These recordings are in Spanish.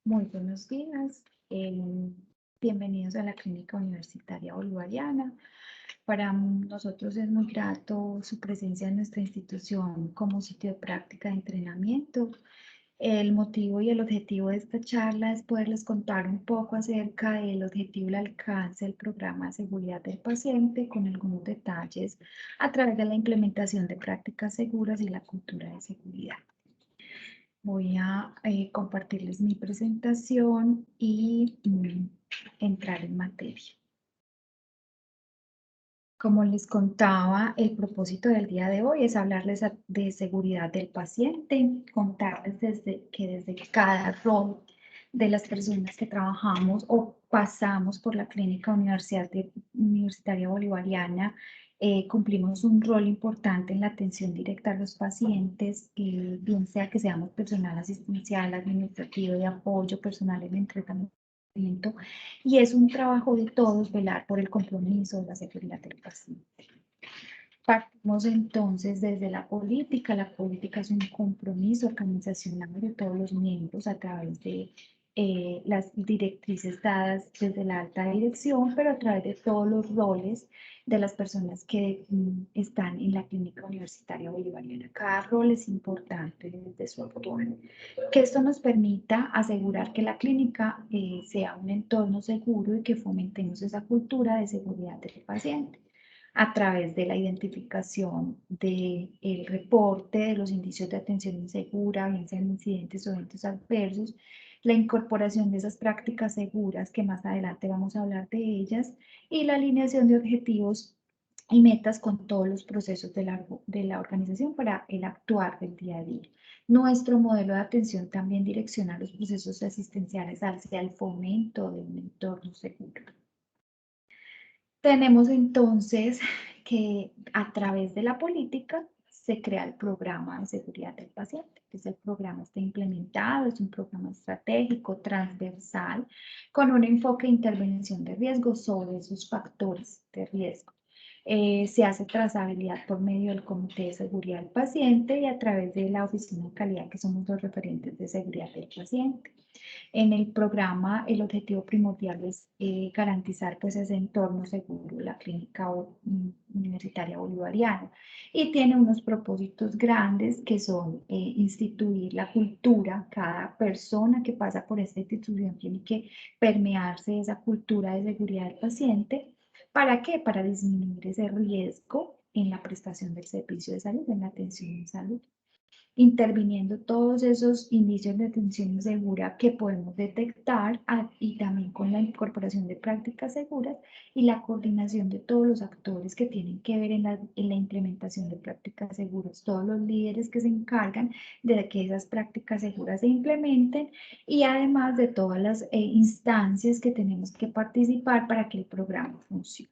Muy buenos días. Bienvenidos a la Clínica Universitaria Bolivariana. Para nosotros es muy grato su presencia en nuestra institución como sitio de práctica de entrenamiento. El motivo y el objetivo de esta charla es poderles contar un poco acerca del objetivo y el alcance del programa de seguridad del paciente con algunos detalles a través de la implementación de prácticas seguras y la cultura de seguridad. Voy a compartirles mi presentación y entrar en materia. Como les contaba, el propósito del día de hoy es hablarles de seguridad del paciente, contarles desde cada rol de las personas que trabajamos o pasamos por la Clínica Universitaria Bolivariana, cumplimos un rol importante en la atención directa a los pacientes, bien sea que seamos personal asistencial, administrativo de apoyo, personal en entrenamiento, y es un trabajo de todos velar por el compromiso de la seguridad del paciente. Partimos entonces desde la política. La política es un compromiso organizacional de todos los miembros a través de las directrices dadas desde la alta dirección, pero a través de todos los roles de las personas que están en la Clínica Universitaria Bolivariana. Cada rol es importante desde su actuar. Que esto nos permita asegurar que la clínica sea un entorno seguro y que fomentemos esa cultura de seguridad del paciente a través de la identificación del reporte de los indicios de atención insegura, bien sean incidentes o eventos adversos, la incorporación de esas prácticas seguras, que más adelante vamos a hablar de ellas, y la alineación de objetivos y metas con todos los procesos de la organización para el actuar del día a día. Nuestro modelo de atención también direcciona los procesos asistenciales hacia el fomento de un entorno seguro. Tenemos entonces que a través de la política se crea el programa de seguridad del paciente. Entonces el programa está implementado, es un programa estratégico, transversal, con un enfoque de intervención de riesgo sobre esos factores de riesgo. Se hace trazabilidad por medio del Comité de Seguridad del Paciente y a través de la Oficina de Calidad, que somos los referentes de seguridad del paciente. En el programa, el objetivo primordial es garantizar pues, ese entorno seguro, la Clínica Universitaria Bolivariana, y tiene unos propósitos grandes que son instituir la cultura. Cada persona que pasa por esta institución tiene que permearse esa cultura de seguridad del paciente. ¿Para qué? Para disminuir ese riesgo en la prestación del servicio de salud, en la atención en salud, interviniendo todos esos indicios de atención insegura que podemos detectar y también con la incorporación de prácticas seguras y la coordinación de todos los actores que tienen que ver en la implementación de prácticas seguras, todos los líderes que se encargan de que esas prácticas seguras se implementen y además de todas las instancias que tenemos que participar para que el programa funcione.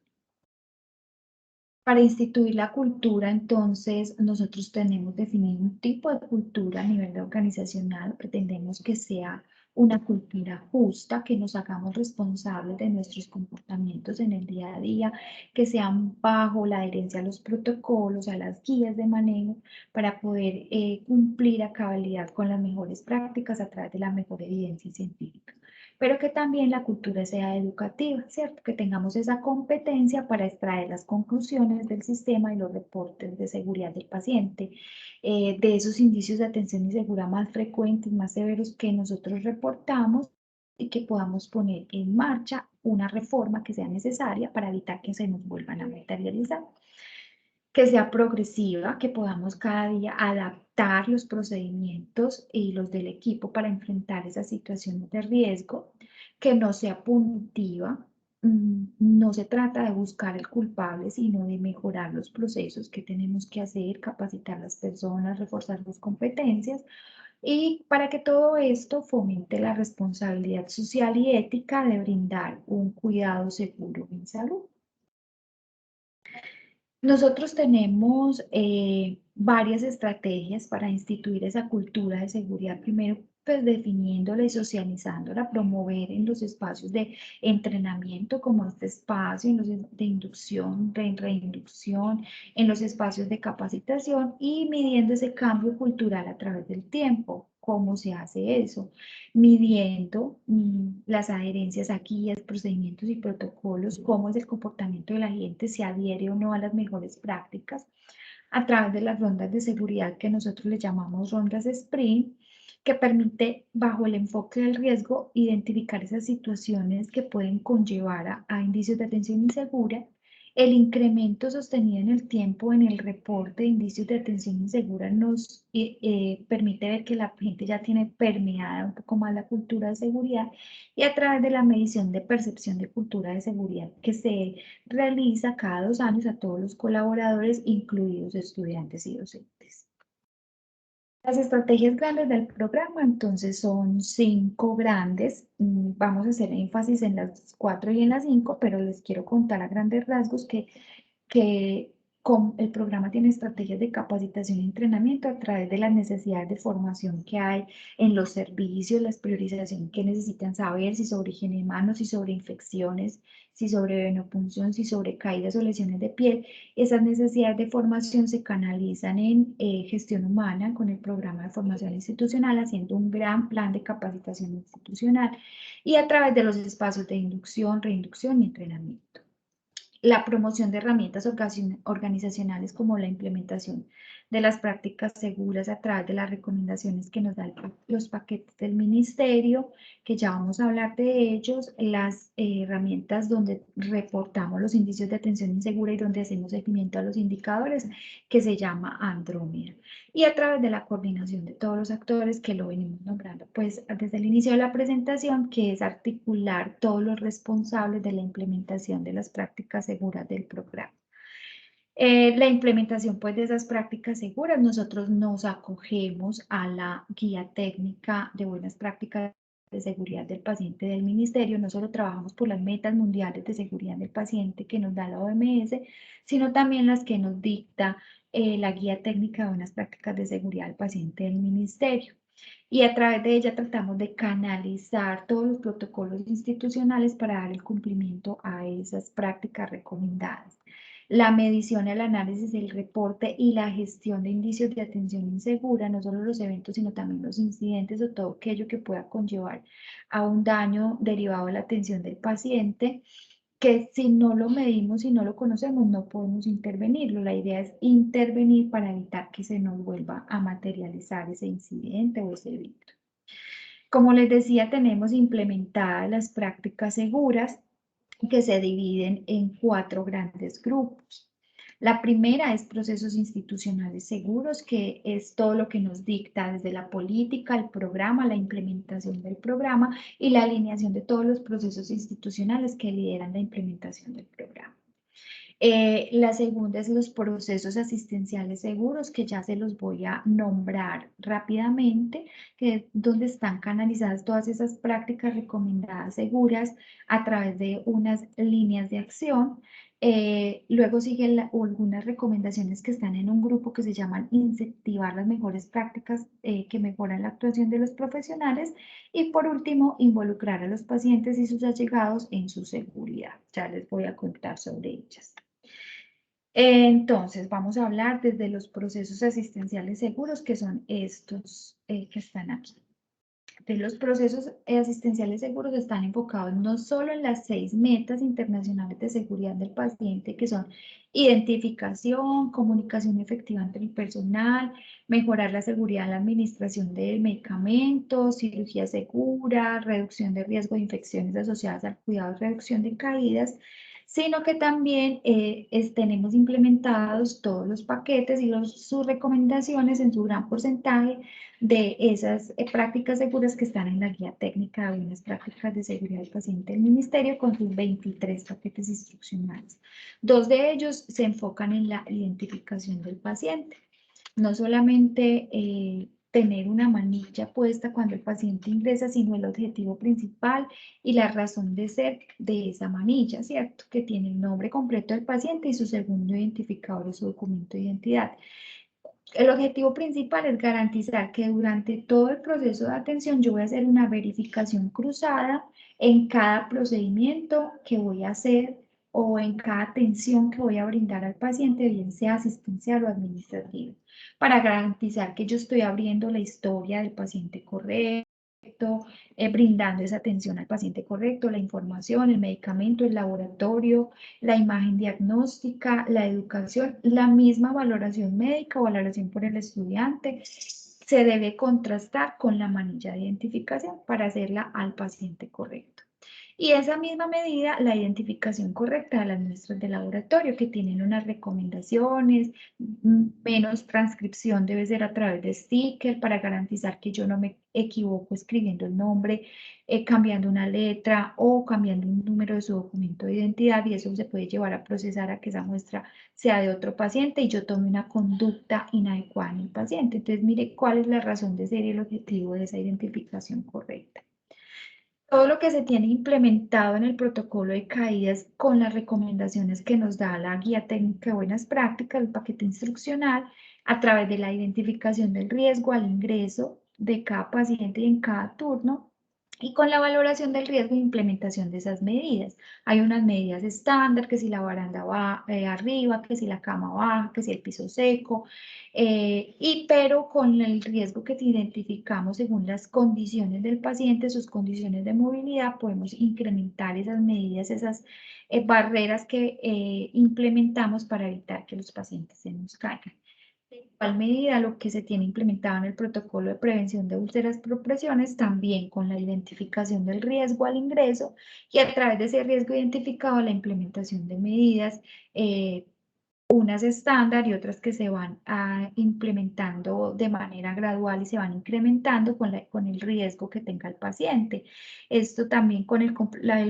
Para instituir la cultura, entonces, nosotros tenemos definido un tipo de cultura a nivel organizacional. Pretendemos que sea una cultura justa, que nos hagamos responsables de nuestros comportamientos en el día a día, que sean bajo la adherencia a los protocolos, a las guías de manejo, para poder cumplir a cabalidad con las mejores prácticas a través de la mejor evidencia científica, pero que también la cultura sea educativa, ¿cierto? Que tengamos esa competencia para extraer las conclusiones del sistema y los reportes de seguridad del paciente, de esos indicios de atención insegura más frecuentes, más severos que nosotros reportamos y que podamos poner en marcha una reforma que sea necesaria para evitar que se nos vuelvan a materializar, que sea progresiva, que podamos cada día adaptar los procedimientos y los del equipo para enfrentar esas situaciones de riesgo, que no sea punitiva. No se trata de buscar el culpable, sino de mejorar los procesos que tenemos que hacer, capacitar a las personas, reforzar las competencias y para que todo esto fomente la responsabilidad social y ética de brindar un cuidado seguro en salud. Nosotros tenemos varias estrategias para instituir esa cultura de seguridad. Primero, pues definiéndola y socializándola, promover en los espacios de entrenamiento como este espacio, en los de inducción, reinducción, en los espacios de capacitación y midiendo ese cambio cultural a través del tiempo. cómo se hace eso, midiendo las adherencias a guías, procedimientos y protocolos, cómo es el comportamiento de la gente, si adhiere o no a las mejores prácticas, a través de las rondas de seguridad que nosotros le llamamos rondas sprint, que permite, bajo el enfoque del riesgo, identificar esas situaciones que pueden conllevar a indicios de atención insegura. El incremento sostenido en el tiempo en el reporte de indicios de atención insegura nos permite ver que la gente ya tiene permeada un poco más la cultura de seguridad, y a través de la medición de percepción de cultura de seguridad que se realiza cada 2 años a todos los colaboradores, incluidos estudiantes y docentes. Las estrategias grandes del programa, entonces, son 5 grandes. Vamos a hacer énfasis en las 4 y en las 5, pero les quiero contar a grandes rasgos que el programa tiene estrategias de capacitación y entrenamiento a través de las necesidades de formación que hay en los servicios, las priorizaciones que necesitan saber, si sobre higiene de manos, si sobre infecciones, si sobre venopunción, si sobre caídas o lesiones de piel. Esas necesidades de formación se canalizan en gestión humana con el programa de formación institucional, haciendo un gran plan de capacitación institucional y a través de los espacios de inducción, reinducción y entrenamiento. La promoción de herramientas organizacionales como la implementación de las prácticas seguras a través de las recomendaciones que nos dan los paquetes del ministerio, que ya vamos a hablar de ellos, las herramientas donde reportamos los indicios de atención insegura y donde hacemos seguimiento a los indicadores, que se llama Andrómeda, y a través de la coordinación de todos los actores que lo venimos nombrando pues desde el inicio de la presentación, que es articular todos los responsables de la implementación de las prácticas seguras del programa. La implementación pues de esas prácticas seguras, nosotros nos acogemos a la guía técnica de buenas prácticas de seguridad del paciente del ministerio. No solo trabajamos por las metas mundiales de seguridad del paciente que nos da la OMS, sino también las que nos dicta la guía técnica de buenas prácticas de seguridad del paciente del ministerio. Y a través de ella tratamos de canalizar todos los protocolos institucionales para dar el cumplimiento a esas prácticas recomendadas. La medición, el análisis, el reporte y la gestión de indicios de atención insegura, no solo los eventos, sino también los incidentes o todo aquello que pueda conllevar a un daño derivado de la atención del paciente, que si no lo medimos y no lo conocemos, no podemos intervenirlo. La idea es intervenir para evitar que se nos vuelva a materializar ese incidente o ese evento. Como les decía, tenemos implementadas las prácticas seguras que se dividen en 4 grandes grupos. La primera es procesos institucionales seguros, que es todo lo que nos dicta desde la política, el programa, la implementación del programa y la alineación de todos los procesos institucionales que lideran la implementación del programa. La segunda es los procesos asistenciales seguros, que ya se los voy a nombrar rápidamente, que es donde están canalizadas todas esas prácticas recomendadas seguras a través de unas líneas de acción. Luego siguen algunas recomendaciones que están en un grupo que se llaman incentivar las mejores prácticas que mejoran la actuación de los profesionales. Y por último, involucrar a los pacientes y sus allegados en su seguridad. Ya les voy a contar sobre ellas. Entonces, vamos a hablar desde los procesos asistenciales seguros, que son estos que están aquí. De los procesos asistenciales seguros están enfocados no solo en las 6 metas internacionales de seguridad del paciente, que son identificación, comunicación efectiva entre el personal, mejorar la seguridad en la administración de medicamentos, cirugía segura, reducción de riesgo de infecciones asociadas al cuidado y reducción de caídas, sino que también tenemos implementados todos los paquetes y sus recomendaciones en su gran porcentaje de esas prácticas seguras que están en la guía técnica de buenas prácticas de seguridad del paciente del ministerio, con sus 23 paquetes instruccionales. 2 de ellos se enfocan en la identificación del paciente. No solamente tener una manilla puesta cuando el paciente ingresa, sino el objetivo principal y la razón de ser de esa manilla, ¿cierto? Que tiene el nombre completo del paciente y su segundo identificador o su documento de identidad. El objetivo principal es garantizar que durante todo el proceso de atención yo voy a hacer una verificación cruzada en cada procedimiento que voy a hacer o en cada atención que voy a brindar al paciente, bien sea asistencial o administrativa, para garantizar que yo estoy abriendo la historia del paciente correcto, brindando esa atención al paciente correcto, la información, el medicamento, el laboratorio, la imagen diagnóstica, la educación, la misma valoración médica o valoración por el estudiante se debe contrastar con la manilla de identificación para hacerla al paciente correcto. Y esa misma medida, la identificación correcta de las muestras de laboratorio, que tienen unas recomendaciones, menos transcripción debe ser a través de sticker para garantizar que yo no me equivoco escribiendo el nombre, cambiando una letra o cambiando un número de su documento de identidad, y eso se puede llevar a procesar a que esa muestra sea de otro paciente y yo tome una conducta inadecuada en el paciente. Entonces, mire cuál es la razón de ser y el objetivo de esa identificación correcta. Todo lo que se tiene implementado en el protocolo de caídas con las recomendaciones que nos da la guía técnica de buenas prácticas, el paquete instruccional, a través de la identificación del riesgo al ingreso de cada paciente y en cada turno, y con la valoración del riesgo e implementación de esas medidas. Hay unas medidas estándar, que si la baranda va arriba, que si la cama baja, que si el piso seco, pero con el riesgo que identificamos según las condiciones del paciente, sus condiciones de movilidad, podemos incrementar esas medidas, esas barreras que implementamos para evitar que los pacientes se nos caigan. De igual medida, lo que se tiene implementado en el protocolo de prevención de úlceras por presiones, también con la identificación del riesgo al ingreso y a través de ese riesgo identificado, la implementación de medidas unas estándar y otras que se van implementando de manera gradual y se van incrementando con el riesgo que tenga el paciente. Esto también con el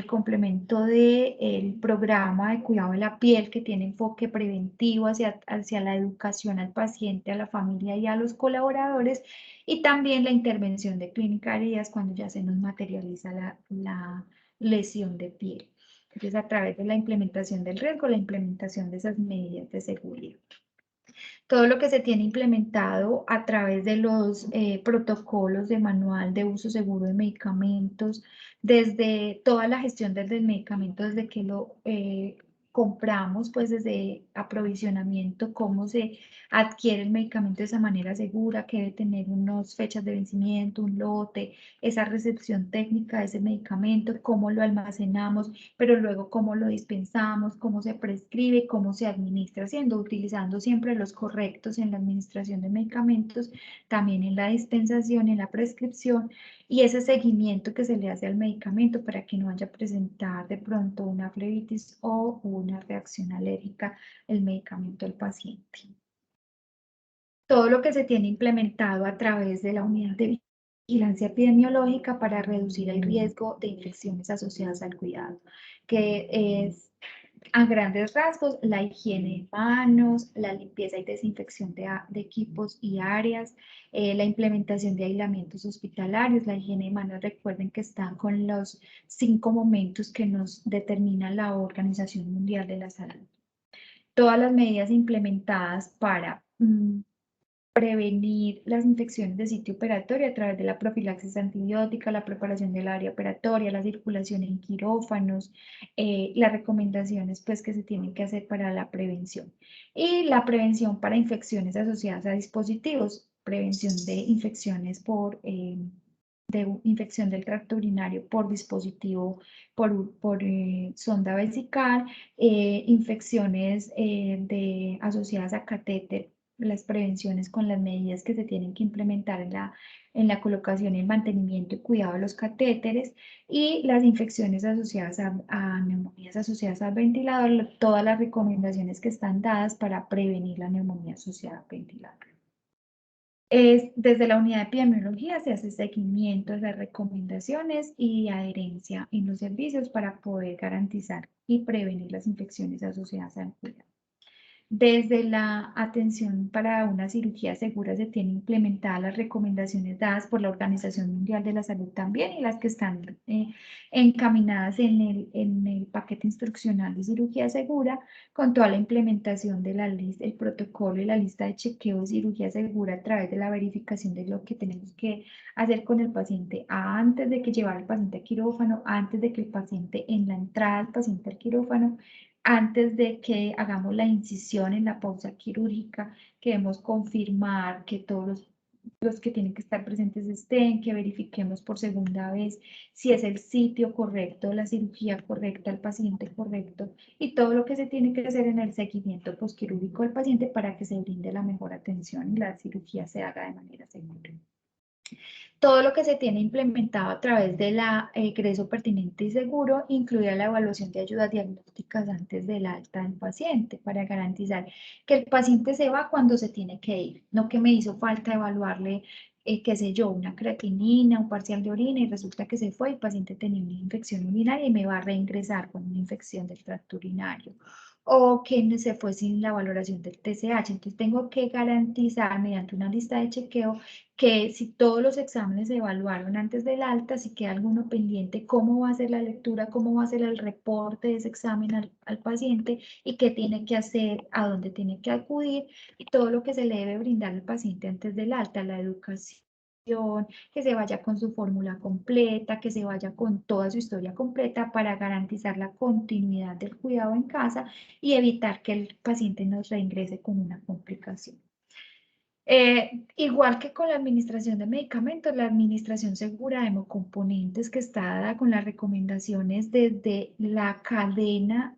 complemento del programa de cuidado de la piel, que tiene enfoque preventivo hacia la educación al paciente, a la familia y a los colaboradores, y también la intervención de clínica de heridas cuando ya se nos materializa la lesión de piel. Entonces, a través de la implementación del riesgo, la implementación de esas medidas de seguridad. Todo lo que se tiene implementado a través de los protocolos de manual de uso seguro de medicamentos, desde toda la gestión desde el medicamento, desde que lo compramos, pues desde aprovisionamiento, cómo se adquiere el medicamento de esa manera segura, que debe tener unas fechas de vencimiento, un lote, esa recepción técnica de ese medicamento, cómo lo almacenamos, pero luego cómo lo dispensamos, cómo se prescribe, cómo se administra, utilizando siempre los correctos en la administración de medicamentos, también en la dispensación, en la prescripción, y ese seguimiento que se le hace al medicamento para que no vaya a presentar de pronto una flebitis o una reacción alérgica el medicamento del paciente. Todo lo que se tiene implementado a través de la unidad de vigilancia epidemiológica para reducir el riesgo de infecciones asociadas al cuidado, que es a grandes rasgos la higiene de manos, la limpieza y desinfección de equipos y áreas, la implementación de aislamientos hospitalarios. La higiene de manos, recuerden que están con los 5 momentos que nos determina la Organización Mundial de la Salud. Todas las medidas implementadas para prevenir las infecciones de sitio operatorio a través de la profilaxis antibiótica, la preparación del área operatoria, la circulación en quirófanos, las recomendaciones pues, que se tienen que hacer para la prevención. Y la prevención para infecciones asociadas a dispositivos, prevención de infecciones de infección del tracto urinario por dispositivo, por sonda vesical, infecciones asociadas a catéter, las prevenciones con las medidas que se tienen que implementar en la colocación, el mantenimiento y cuidado de los catéteres, y las infecciones asociadas a neumonías asociadas al ventilador, todas las recomendaciones que están dadas para prevenir la neumonía asociada al ventilador. Desde la unidad de epidemiología se hace seguimiento de las recomendaciones y adherencia en los servicios para poder garantizar y prevenir las infecciones asociadas al cuidado. Desde la atención para una cirugía segura se tienen implementadas las recomendaciones dadas por la Organización Mundial de la Salud también, y las que están encaminadas en el paquete instruccional de cirugía segura, con toda la implementación de la lista, el protocolo y la lista de chequeo de cirugía segura a través de la verificación de lo que tenemos que hacer con el paciente antes de que llevar al paciente al quirófano, antes de que el paciente, en la entrada del paciente al quirófano, antes de que hagamos la incisión en la pausa quirúrgica, queremos confirmar que todos los que tienen que estar presentes estén, que verifiquemos por segunda vez si es el sitio correcto, la cirugía correcta, el paciente correcto y todo lo que se tiene que hacer en el seguimiento posquirúrgico del paciente para que se brinde la mejor atención y la cirugía se haga de manera segura. Todo lo que se tiene implementado a través del egreso pertinente y seguro incluye la evaluación de ayudas diagnósticas antes del alta del paciente para garantizar que el paciente se va cuando se tiene que ir, no que me hizo falta evaluarle, qué sé yo, una creatinina, un parcial de orina y resulta que se fue y el paciente tenía una infección urinaria y me va a reingresar con una infección del tracto urinario o que se fue sin la valoración del TSH. Entonces tengo que garantizar mediante una lista de chequeo que si todos los exámenes se evaluaron antes del alta, si queda alguno pendiente, cómo va a ser la lectura, cómo va a ser el reporte de ese examen al paciente y qué tiene que hacer, a dónde tiene que acudir y todo lo que se le debe brindar al paciente antes del alta, la educación, que se vaya con su fórmula completa, que se vaya con toda su historia completa para garantizar la continuidad del cuidado en casa y evitar que el paciente nos reingrese con una complicación. Igual que con la administración de medicamentos, la administración segura de hemocomponentes que está dada con las recomendaciones desde la cadena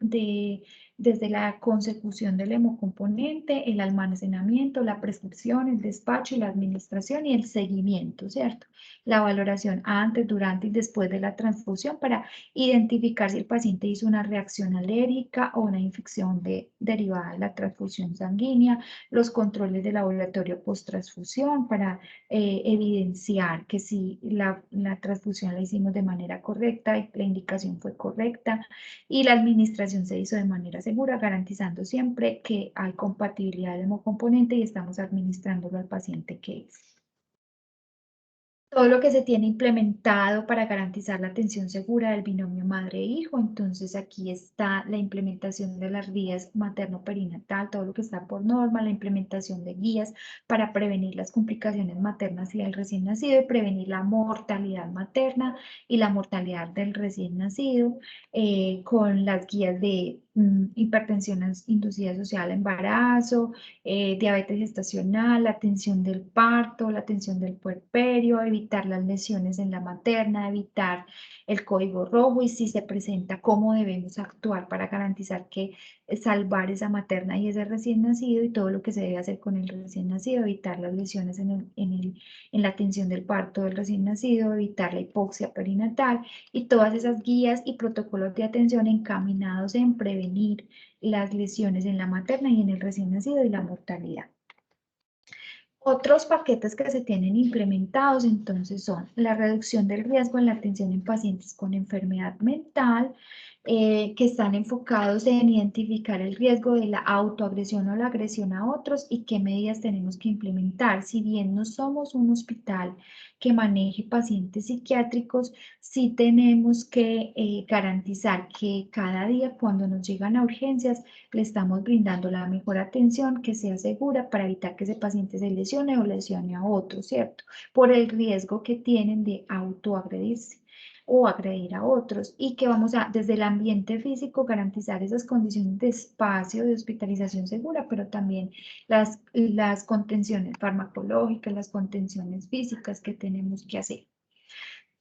desde la consecución del hemocomponente, el almacenamiento, la prescripción, el despacho y la administración y el seguimiento, ¿cierto? La valoración antes, durante y después de la transfusión para identificar si el paciente hizo una reacción alérgica o una infección derivada de la transfusión sanguínea, los controles de laboratorio post-transfusión para evidenciar que si la transfusión la hicimos de manera correcta y la indicación fue correcta y la administración se hizo de manera segura, garantizando siempre que hay compatibilidad del hemocomponente y estamos administrándolo al paciente que es. Todo lo que se tiene implementado para garantizar la atención segura del binomio madre-hijo. Entonces aquí está la implementación de las guías materno-perinatal, todo lo que está por norma, la implementación de guías para prevenir las complicaciones maternas y del recién nacido y prevenir la mortalidad materna y la mortalidad del recién nacido, con las guías de hipertensión inducida asociada al embarazo, diabetes gestacional, la atención del parto, la atención del puerperio, evitar las lesiones en la materna, evitar el código rojo y si se presenta, cómo debemos actuar para garantizar que salvar esa materna y ese recién nacido y todo lo que se debe hacer con el recién nacido, evitar las lesiones en la atención del parto del recién nacido, evitar la hipoxia perinatal y todas esas guías y protocolos de atención encaminados en prevenir las lesiones en la materna y en el recién nacido y la mortalidad. Otros paquetes que se tienen implementados entonces son la reducción del riesgo en la atención en pacientes con enfermedad mental, que están enfocados en identificar el riesgo de la autoagresión o la agresión a otros y qué medidas tenemos que implementar. Si bien no somos un hospital que maneje pacientes psiquiátricos, sí tenemos que garantizar que cada día cuando nos llegan a urgencias le estamos brindando la mejor atención que sea segura para evitar que ese paciente se lesione o lesione a otro, ¿cierto? Por el riesgo que tienen de autoagredirse o agredir a otros y que vamos a, desde el ambiente físico, garantizar esas condiciones de espacio, de hospitalización segura, pero también las contenciones farmacológicas, las contenciones físicas que tenemos que hacer.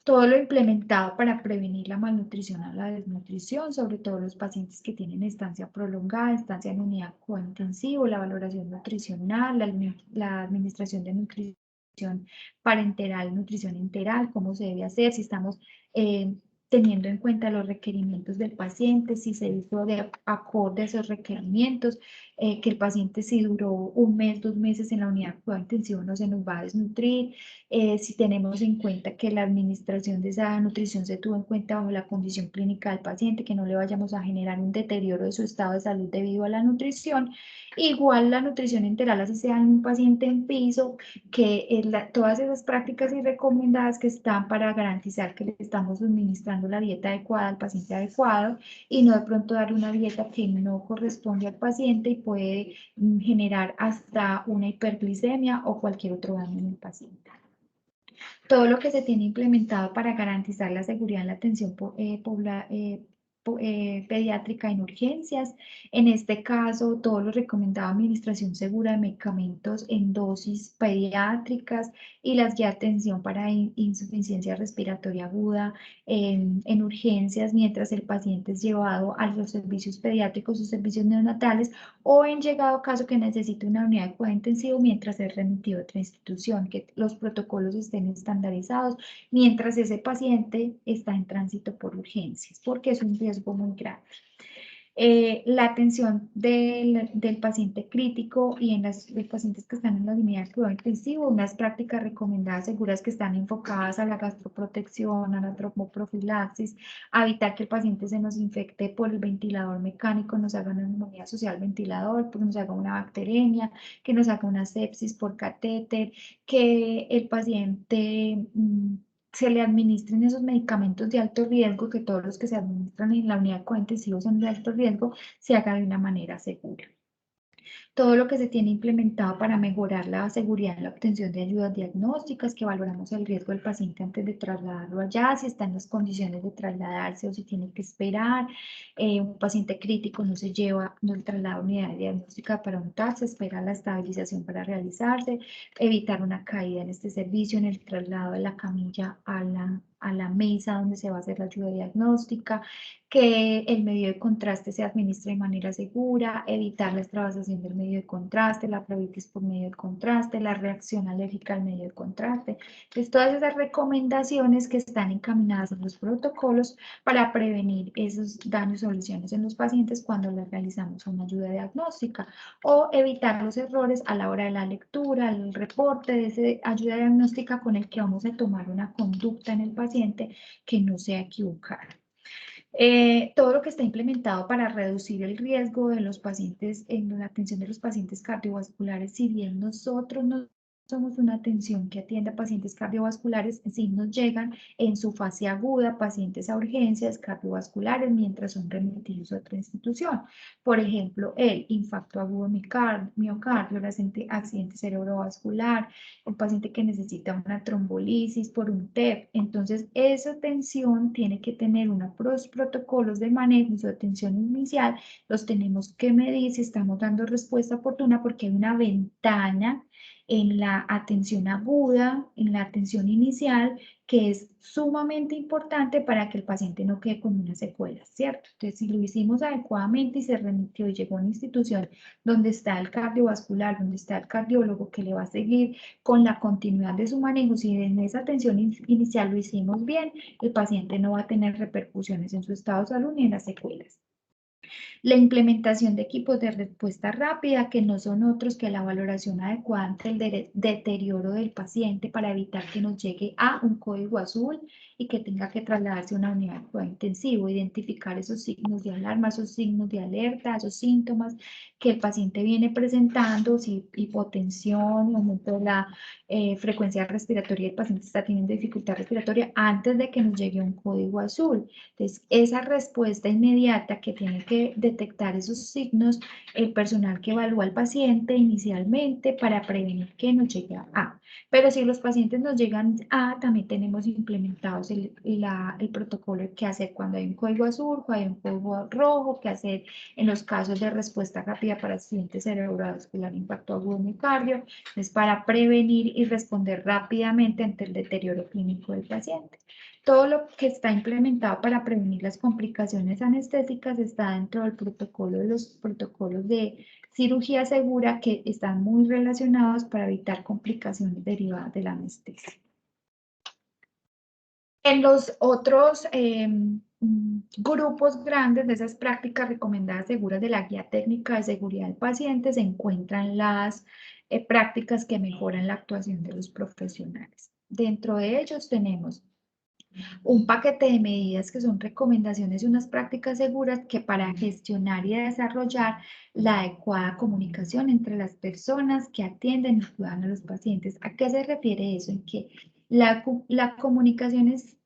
Todo lo implementado para prevenir la malnutrición o la desnutrición, sobre todo los pacientes que tienen estancia prolongada, estancia en unidad de cuidado intensivo, la valoración nutricional, la administración de nutrición parenteral, nutrición enteral, cómo se debe hacer, si estamos teniendo en cuenta los requerimientos del paciente, si se hizo de acorde a esos requerimientos, que el paciente si duró un mes, 2 meses en la unidad de cuidado intensivo no se nos va a desnutrir, si tenemos en cuenta que la administración de esa nutrición se tuvo en cuenta bajo la condición clínica del paciente, que no le vayamos a generar un deterioro de su estado de salud debido a la nutrición. Igual la nutrición enteral, así sea en un paciente en piso, que todas esas prácticas y recomendadas que están para garantizar que le estamos suministrando la dieta adecuada al paciente adecuado y no de pronto dar una dieta que no corresponde al paciente y puede generar hasta una hiperglicemia o cualquier otro daño en el paciente. Todo lo que se tiene implementado para garantizar la seguridad en la atención pediátrica en urgencias. En este caso, todo lo recomendado administración segura de medicamentos en dosis pediátricas y las guías de atención para insuficiencia respiratoria aguda en urgencias mientras el paciente es llevado a los servicios pediátricos o servicios neonatales o en llegado caso que necesite una unidad de cuidado intensivo mientras es remitido a otra institución, que los protocolos estén estandarizados mientras ese paciente está en tránsito por urgencias, porque es un riesgo muy grave. La atención del paciente crítico y en los pacientes que están en la unidad de cuidado intensivo, unas prácticas recomendadas seguras que están enfocadas a la gastroprotección, a la tromboprofilaxis, a evitar que el paciente se nos infecte por el ventilador mecánico, nos haga una neumonía social ventilador, porque nos haga una bacteremia, que nos haga una sepsis por catéter, que el paciente se le administren esos medicamentos de alto riesgo, que todos los que se administran en la unidad de cuidado intensivo son de alto riesgo, se haga de una manera segura. Todo lo que se tiene implementado para mejorar la seguridad en la obtención de ayudas diagnósticas, que valoramos el riesgo del paciente antes de trasladarlo allá, si está en las condiciones de trasladarse o si tiene que esperar. Un paciente crítico no se lleva, no el traslado a unidad diagnóstica para untar, se espera la estabilización para realizarse, evitar una caída en este servicio, en el traslado de la camilla a la mesa donde se va a hacer la ayuda diagnóstica, que el medio de contraste se administre de manera segura, evitar la extravasación del medio de contraste, la flebitis por medio de contraste, la reacción alérgica al medio de contraste. Entonces, todas esas recomendaciones que están encaminadas en los protocolos para prevenir esos daños o lesiones en los pacientes cuando les realizamos una ayuda diagnóstica o evitar los errores a la hora de la lectura, el reporte de esa ayuda diagnóstica con el que vamos a tomar una conducta en el paciente que no sea equivocada. Todo lo que está implementado para reducir el riesgo de los pacientes en la atención de los pacientes cardiovasculares, si bien nosotros no somos una atención que atienda a pacientes cardiovasculares, sí nos llegan en su fase aguda pacientes a urgencias cardiovasculares mientras son remitidos a otra institución. Por ejemplo, el infarto agudo miocardio, el accidente cerebrovascular, un paciente que necesita una trombolisis por un TEP. Entonces, esa atención tiene que tener unos protocolos de manejo y su atención inicial los tenemos que medir si estamos dando respuesta oportuna porque hay una ventana en la atención aguda, en la atención inicial, que es sumamente importante para que el paciente no quede con una secuela, ¿cierto? Entonces, si lo hicimos adecuadamente y se remitió y llegó a una institución donde está el cardiovascular, donde está el cardiólogo que le va a seguir con la continuidad de su manejo, si en esa atención inicial lo hicimos bien, el paciente no va a tener repercusiones en su estado de salud ni en las secuelas. La implementación de equipos de respuesta rápida, que no son otros que la valoración adecuada ante el deterioro del paciente para evitar que nos llegue a un código azul y que tenga que trasladarse a una unidad de cuidado intensivo, identificar esos signos de alarma, esos signos de alerta, esos síntomas que el paciente viene presentando, si hipotensión, aumento de la frecuencia respiratoria, el paciente está teniendo dificultad respiratoria antes de que nos llegue un código azul. Entonces, esa respuesta inmediata que tiene que detectar esos signos, el personal que evalúa al paciente inicialmente para prevenir que nos llegue a A. Pero si los pacientes nos llegan a, también tenemos implementados el protocolo de qué hacer cuando hay un código azul, cuando hay un código rojo, qué hacer en los casos de respuesta rápida para accidente cerebrovascular, impacto agudo miocardio, es para prevenir y responder rápidamente ante el deterioro clínico del paciente. Todo lo que está implementado para prevenir las complicaciones anestésicas está dentro del protocolo de los protocolos de cirugía segura que están muy relacionados para evitar complicaciones derivadas de la anestesia. En los otros grupos grandes de esas prácticas recomendadas seguras de la guía técnica de seguridad del paciente se encuentran las prácticas que mejoran la actuación de los profesionales. Dentro de ellos tenemos un paquete de medidas que son recomendaciones y unas prácticas seguras que para gestionar y desarrollar la adecuada comunicación entre las personas que atienden y cuidan a los pacientes. ¿A qué se refiere eso? En que la comunicación es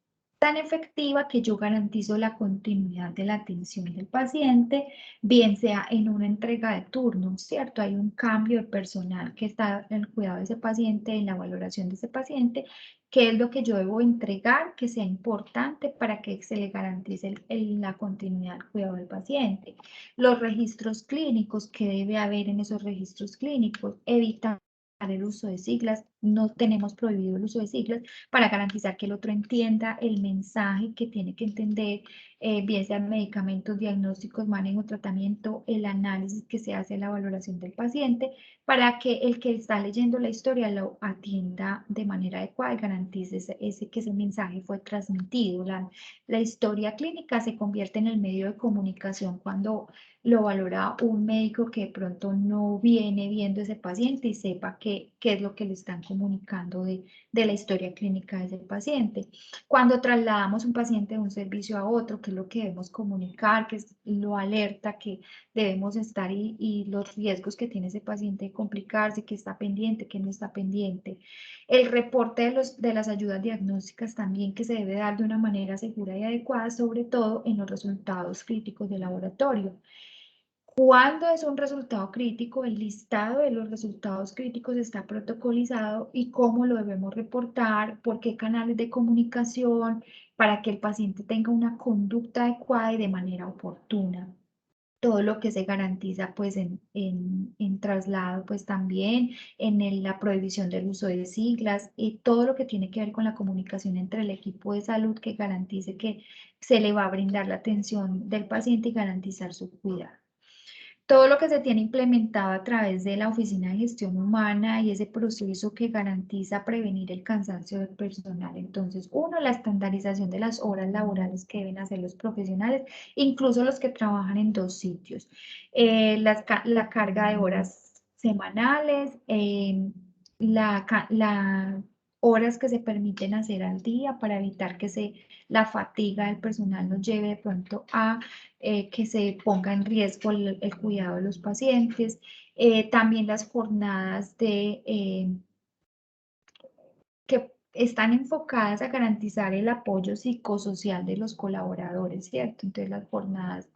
tan efectiva que yo garantizo la continuidad de la atención del paciente, bien sea en una entrega de turno, ¿cierto? Hay un cambio de personal que está en el cuidado de ese paciente, en la valoración de ese paciente, qué es lo que yo debo entregar que sea importante para que se le garantice la continuidad del cuidado del paciente. Los registros clínicos, ¿qué debe haber en esos registros clínicos? Evitar el uso de siglas, no tenemos prohibido el uso de siglas, para garantizar que el otro entienda el mensaje que tiene que entender, bien sean medicamentos, diagnósticos, manejo, tratamiento, el análisis que se hace, la valoración del paciente, para que el que está leyendo la historia lo atienda de manera adecuada y garantice que ese mensaje fue transmitido. La historia clínica se convierte en el medio de comunicación cuando lo valora un médico que de pronto no viene viendo ese paciente y sepa qué es lo que le están comunicando de la historia clínica de ese paciente. Cuando trasladamos un paciente de un servicio a otro, qué es lo que debemos comunicar, qué es lo alerta que debemos estar y los riesgos que tiene ese paciente de complicarse, qué está pendiente, qué no está pendiente. El reporte de las ayudas diagnósticas también que se debe dar de una manera segura y adecuada, sobre todo en los resultados críticos del laboratorio. Cuando es un resultado crítico, el listado de los resultados críticos está protocolizado y cómo lo debemos reportar, por qué canales de comunicación, para que el paciente tenga una conducta adecuada y de manera oportuna. Todo lo que se garantiza pues en traslado pues también, la prohibición del uso de siglas y todo lo que tiene que ver con la comunicación entre el equipo de salud que garantice que se le va a brindar la atención del paciente y garantizar su cuidado. Todo lo que se tiene implementado a través de la Oficina de Gestión Humana y ese proceso que garantiza prevenir el cansancio del personal. Entonces, uno, la estandarización de las horas laborales que deben hacer los profesionales, incluso los que trabajan en dos sitios. La carga de horas semanales, la horas que se permiten hacer al día para evitar que la fatiga del personal nos lleve de pronto a que se ponga en riesgo el cuidado de los pacientes, también las jornadas que están enfocadas a garantizar el apoyo psicosocial de los colaboradores, ¿cierto? Entonces las jornadas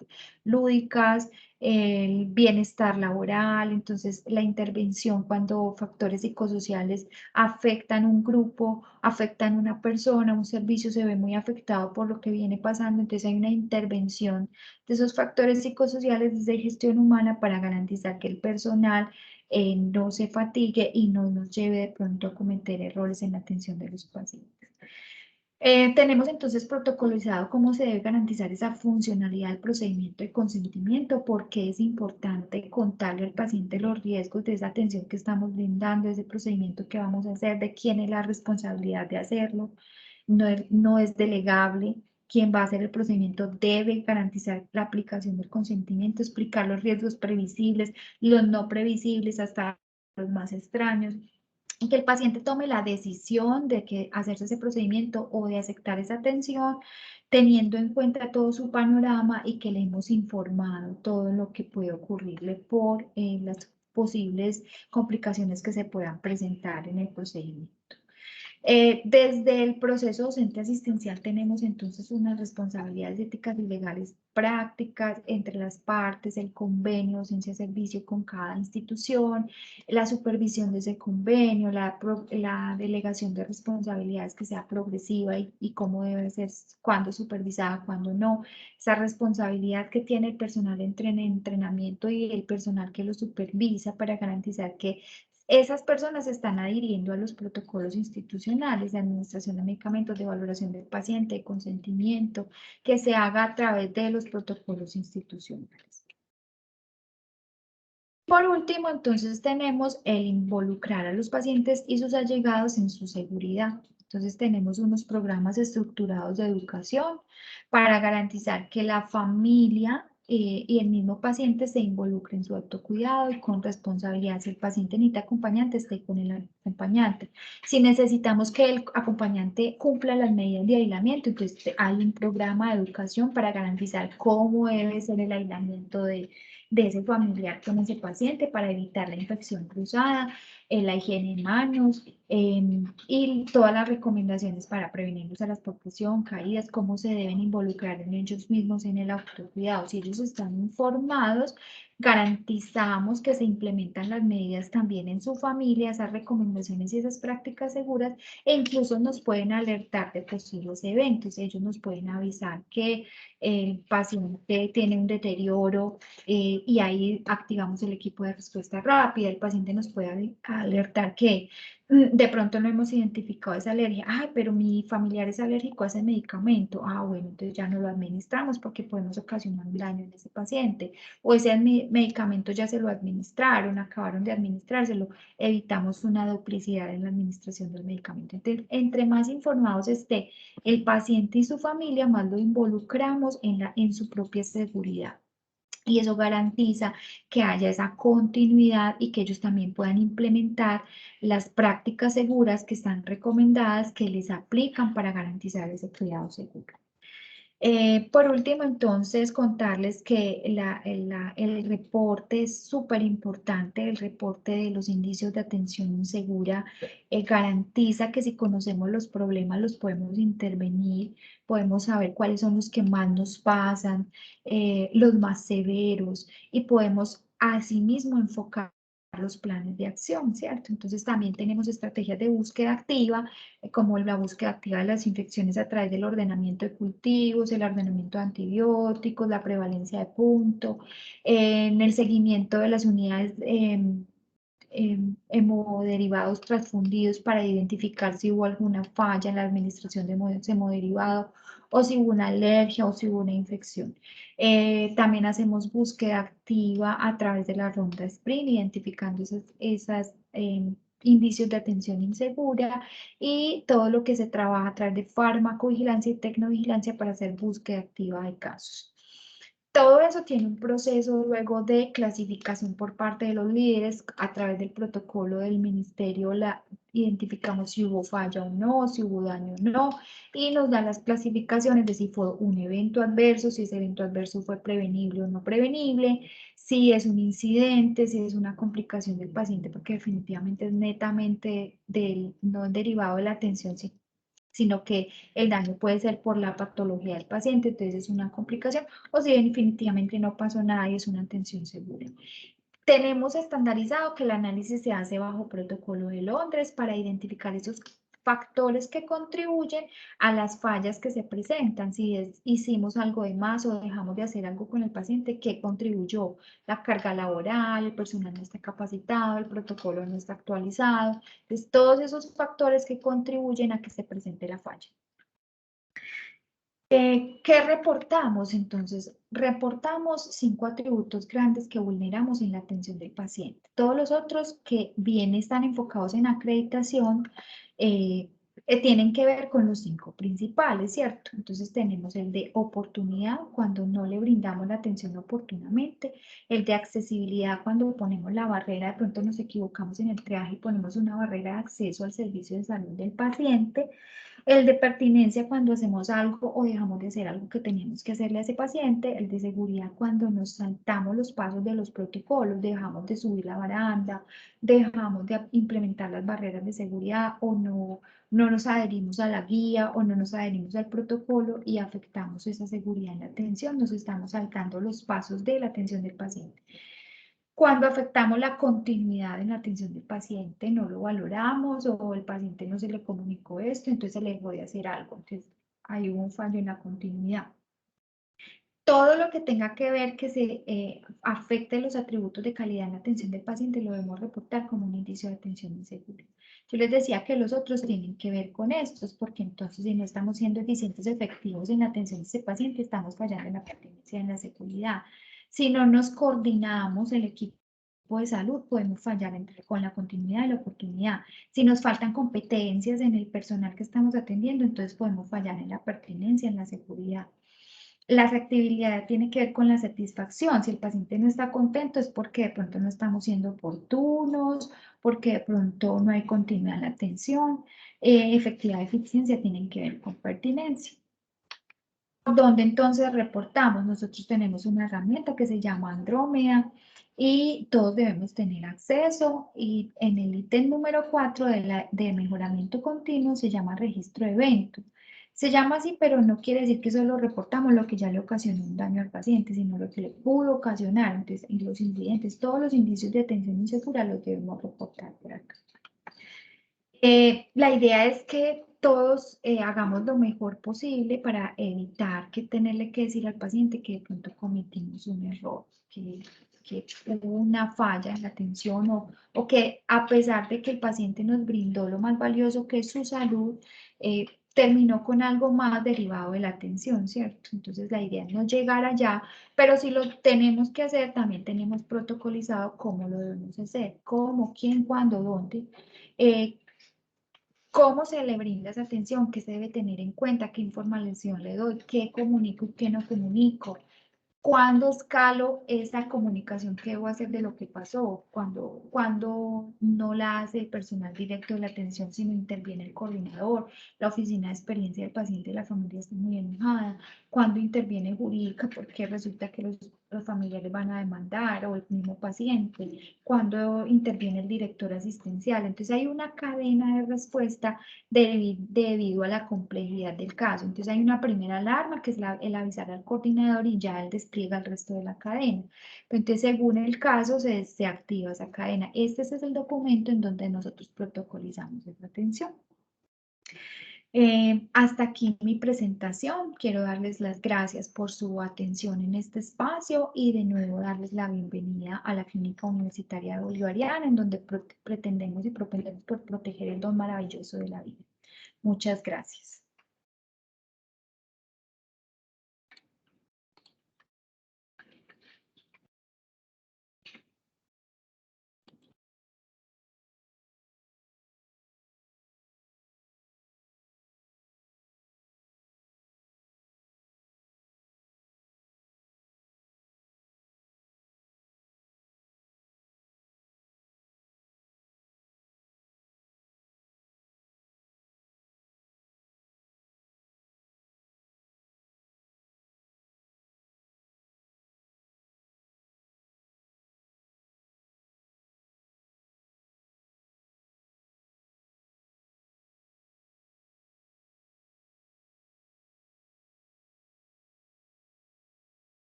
lúdicas, el bienestar laboral, entonces la intervención cuando factores psicosociales afectan un grupo, afectan una persona, un servicio se ve muy afectado por lo que viene pasando, entonces hay una intervención de esos factores psicosociales desde gestión humana para garantizar que el personal no se fatigue y no nos lleve de pronto a cometer errores en la atención de los pacientes. Tenemos entonces protocolizado cómo se debe garantizar esa funcionalidad del procedimiento de consentimiento, porque es importante contarle al paciente los riesgos de esa atención que estamos brindando, de ese procedimiento que vamos a hacer, de quién es la responsabilidad de hacerlo, no es delegable. Quien va a hacer el procedimiento debe garantizar la aplicación del consentimiento, explicar los riesgos previsibles, los no previsibles, hasta los más extraños, y que el paciente tome la decisión de que hacerse ese procedimiento o de aceptar esa atención, teniendo en cuenta todo su panorama y que le hemos informado todo lo que puede ocurrirle por las posibles complicaciones que se puedan presentar en el procedimiento. Desde el proceso docente asistencial tenemos entonces unas responsabilidades éticas y legales prácticas entre las partes, el convenio docencia-servicio con cada institución, la supervisión de ese convenio, la delegación de responsabilidades que sea progresiva y cómo debe ser, cuándo supervisada, cuándo no, esa responsabilidad que tiene el personal de entrenamiento y el personal que lo supervisa para garantizar que esas personas están adhiriendo a los protocolos institucionales de administración de medicamentos, de valoración del paciente, de consentimiento, que se haga a través de los protocolos institucionales. Por último, entonces tenemos el involucrar a los pacientes y sus allegados en su seguridad. Entonces tenemos unos programas estructurados de educación para garantizar que la familia y el mismo paciente se involucren en su autocuidado y con responsabilidad. Si el paciente necesita acompañante, esté con el acompañante. Si necesitamos que el acompañante cumpla las medidas de aislamiento, entonces hay un programa de educación para garantizar cómo debe ser el aislamiento de ese familiar con ese paciente para evitar la infección cruzada, la higiene de manos, y todas las recomendaciones para prevenirlos a la progresión, caídas, cómo se deben involucrar en ellos mismos en el autocuidado. Si ellos están informados, garantizamos que se implementan las medidas también en su familia, esas recomendaciones y esas prácticas seguras, e incluso nos pueden alertar de posibles eventos. Ellos nos pueden avisar que el paciente tiene un deterioro y ahí activamos el equipo de respuesta rápida. El paciente nos puede alertar que de pronto no hemos identificado esa alergia. Ay, pero mi familiar es alérgico a ese medicamento. Ah, bueno, entonces ya no lo administramos porque podemos ocasionar un daño en ese paciente. O ese medicamento ya se lo administraron, acabaron de administrárselo. Evitamos una duplicidad en la administración del medicamento. Entonces, entre más informados esté el paciente y su familia, más lo involucramos en su propia seguridad. Y eso garantiza que haya esa continuidad y que ellos también puedan implementar las prácticas seguras que están recomendadas, que les aplican para garantizar ese cuidado seguro. Por último, entonces, contarles que el reporte es súper importante, el reporte de los indicios de atención insegura garantiza que si conocemos los problemas los podemos intervenir, podemos saber cuáles son los que más nos pasan, los más severos y podemos asimismo enfocar los planes de acción, ¿cierto? Entonces también tenemos estrategias de búsqueda activa como la búsqueda activa de las infecciones a través del ordenamiento de cultivos, el ordenamiento de antibióticos, la prevalencia de punto, en el seguimiento de las unidades hemoderivados transfundidos para identificar si hubo alguna falla en la administración de hemoderivados o si hubo una alergia o si hubo una infección. También hacemos búsqueda activa a través de la ronda sprint, identificando esas indicios de atención insegura y todo lo que se trabaja a través de farmacovigilancia y tecnovigilancia para hacer búsqueda activa de casos. Todo eso tiene un proceso luego de clasificación por parte de los líderes a través del protocolo del ministerio. Identificamos si hubo falla o no, si hubo daño o no, y nos dan las clasificaciones de si fue un evento adverso, si ese evento adverso fue prevenible o no prevenible, si es un incidente, si es una complicación del paciente, porque definitivamente es netamente no derivado de la atención, sino que el daño puede ser por la patología del paciente, entonces es una complicación, o si definitivamente no pasó nada y es una atención segura. Tenemos estandarizado que el análisis se hace bajo protocolo de Londres para identificar esos factores que contribuyen a las fallas que se presentan. Si hicimos algo de más o dejamos de hacer algo con el paciente, ¿qué contribuyó? La carga laboral, el personal no está capacitado, el protocolo no está actualizado. Entonces, todos esos factores que contribuyen a que se presente la falla. ¿Qué reportamos? Entonces, reportamos 5 atributos grandes que vulneramos en la atención del paciente. Todos los otros que bien están enfocados en acreditación tienen que ver con los 5 principales, ¿cierto? Entonces tenemos el de oportunidad, cuando no le brindamos la atención oportunamente, el de accesibilidad, cuando ponemos la barrera, de pronto nos equivocamos en el triaje y ponemos una barrera de acceso al servicio de salud del paciente, el de pertinencia cuando hacemos algo o dejamos de hacer algo que teníamos que hacerle a ese paciente, el de seguridad cuando nos saltamos los pasos de los protocolos, dejamos de subir la baranda, dejamos de implementar las barreras de seguridad o no nos adherimos a la guía o no nos adherimos al protocolo y afectamos esa seguridad en la atención, nos estamos saltando los pasos de la atención del paciente. Cuando afectamos la continuidad en la atención del paciente, no lo valoramos o el paciente no se le comunicó esto, entonces se le dejó de hacer algo. Entonces, hay un fallo en la continuidad. Todo lo que tenga que ver que se afecte los atributos de calidad en la atención del paciente lo debemos reportar como un indicio de atención insegura. Yo les decía que los otros tienen que ver con estos, porque entonces si no estamos siendo eficientes, efectivos en la atención de ese paciente, estamos fallando en la pertinencia, en la seguridad. Si no nos coordinamos, el equipo de salud, podemos fallar con la continuidad y la oportunidad. Si nos faltan competencias en el personal que estamos atendiendo, entonces podemos fallar en la pertinencia, en la seguridad. La reactividad tiene que ver con la satisfacción. Si el paciente no está contento es porque de pronto no estamos siendo oportunos, porque de pronto no hay continuidad en la atención. Efectividad y eficiencia tienen que ver con pertinencia. ¿Dónde entonces reportamos? Nosotros tenemos una herramienta que se llama Andrómeda. y todos debemos tener acceso. Y en el ítem número 4 de mejoramiento continuo se llama registro de eventos. Se llama así, pero no quiere decir que solo reportamos lo que ya le ocasionó un daño al paciente, sino lo que le pudo ocasionar. Entonces, en los incidentes, todos los indicios de atención insegura los debemos reportar por acá. La idea es que todos hagamos lo mejor posible para evitar que tenerle que decir al paciente que de pronto cometimos un error, que hubo una falla en la atención o que a pesar de que el paciente nos brindó lo más valioso que es su salud, terminó con algo más derivado de la atención, ¿cierto? Entonces la idea es no llegar allá, pero si lo tenemos que hacer, también tenemos protocolizado cómo lo debemos hacer, cómo, quién, cuándo, dónde. Eh, ¿Cómo se le brinda esa atención? ¿Qué se debe tener en cuenta? ¿Qué información le doy? ¿Qué comunico y qué no comunico? ¿Cuándo escalo esa comunicación que debo hacer de lo que pasó? Cuando no la hace el personal directo de la atención, sino interviene el coordinador, la oficina de experiencia del paciente y la familia está muy enojada. Cuando interviene jurídica, porque resulta que los familiares van a demandar o el mismo paciente. Cuando interviene el director asistencial. Entonces hay una cadena de respuesta debido a la complejidad del caso. Entonces hay una primera alarma que es el avisar al coordinador y ya él despliega el resto de la cadena. Entonces según el caso se activa esa cadena. Este es el documento en donde nosotros protocolizamos esa atención. Hasta aquí mi presentación. Quiero darles las gracias por su atención en este espacio y de nuevo darles la bienvenida a la Clínica Universitaria Bolivariana, en donde pretendemos y propendemos por proteger el don maravilloso de la vida. Muchas gracias.